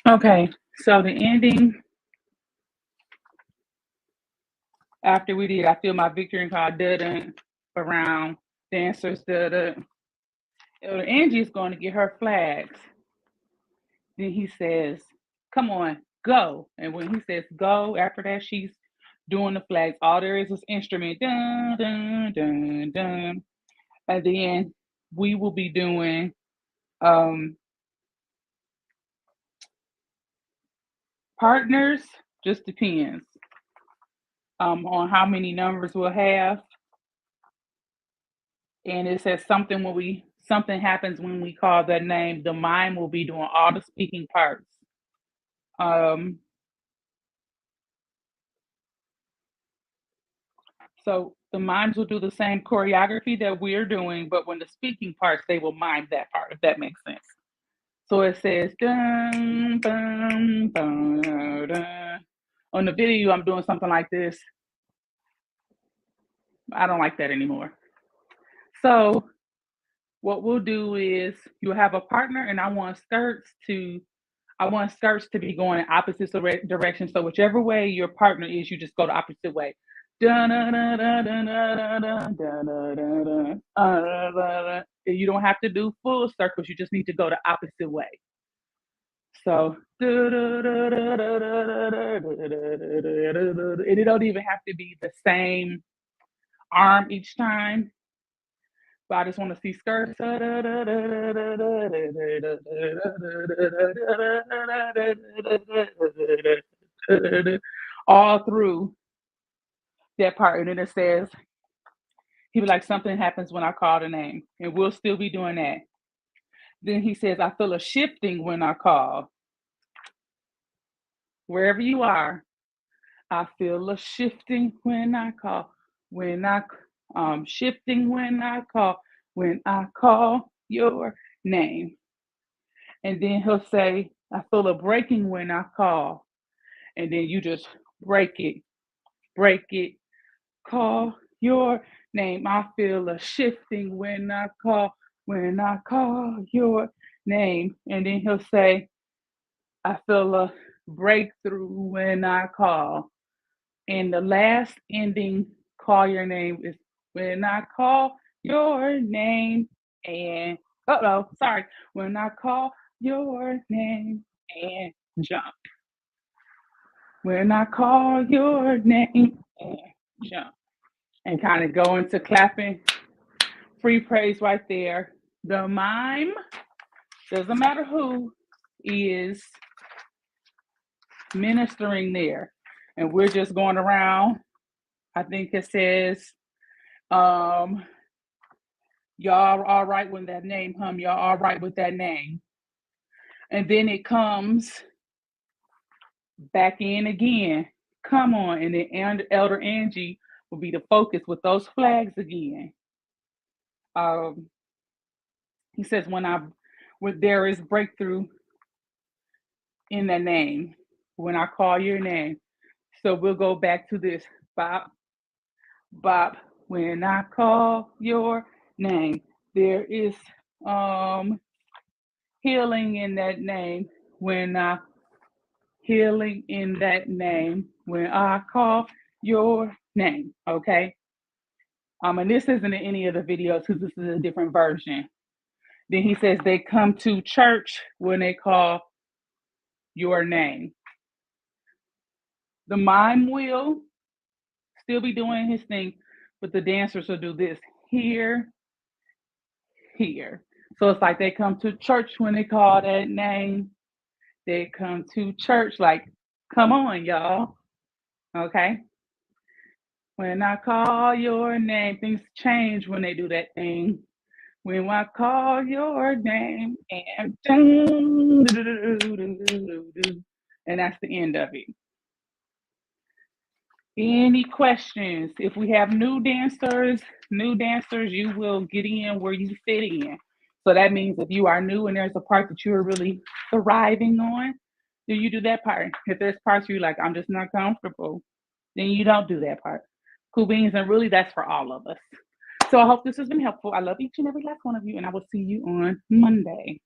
Okay, so the ending after we did, I feel my victory and call didn't around dancers. Elder Angie is going to get her flags. Then he says, "Come on, go." And when he says go, after that, she's doing the flags. All there is instrument, dun dun dun dun, and then we will be doing um partners. Just depends on how many numbers we'll have. And it says something happens when we call that name. The mime will be doing all the speaking parts. Um, so the mimes will do the same choreography that we're doing, but when the speaking parts, they will mime that part, if that makes sense. So it says dun, dun, dun, dun. On the video, I'm doing something like this. I don't like that anymore. So what we'll do is you'll have a partner, and I want skirts to be going in opposite directions. So whichever way your partner is, you just go the opposite way. You don't have to do full circles. You just need to go the opposite way. So and it don't even have to be the same arm each time. But I just want to see skirts all through that part. And then it says, he be like, something happens when I call the name. And we'll still be doing that. Then he says, I feel a shifting when I call. Wherever you are, I feel a shifting when I call. When I shifting when I call your name. And then he'll say, I feel a breaking when I call. And then you just break it, call your name. I feel a shifting when I call your name. And then he'll say, I feel a breakthrough when I call. And the last ending, call your name, is when I call your name and, sorry, when I call your name and jump. When I call your name and jump. And kind of go into clapping. Free praise right there. The mime, doesn't matter who, is ministering there. And we're just going around. I think it says, y'all all right with that name, y'all all right with that name. And then it comes back in again. Come on. And then Elder Angie will be the focus with those flags again. He says, when there is breakthrough in the name, when I call your name. So we'll go back to this. Bop, bop, when I call your name. There is healing in that name. Healing in that name when I call your name. Okay. And this isn't in any of the videos because this is a different version. Then he says they come to church when they call your name. The mime will still be doing his thing, but the dancers will do this here, here. So it's like they come to church when they call that name. They come to church like, come on, y'all. Okay. When I call your name, things change when they do that thing. When I call your name and that's the end of it. Any questions? If we have new dancers, you will get in where you fit in. So that means if you are new and there's a part that you're really thriving on, then you do that part. If there's parts where you're like, I'm just not comfortable, then you don't do that part. Cool beans, and really that's for all of us. So I hope this has been helpful. I love each and every last one of you, and I will see you on Monday.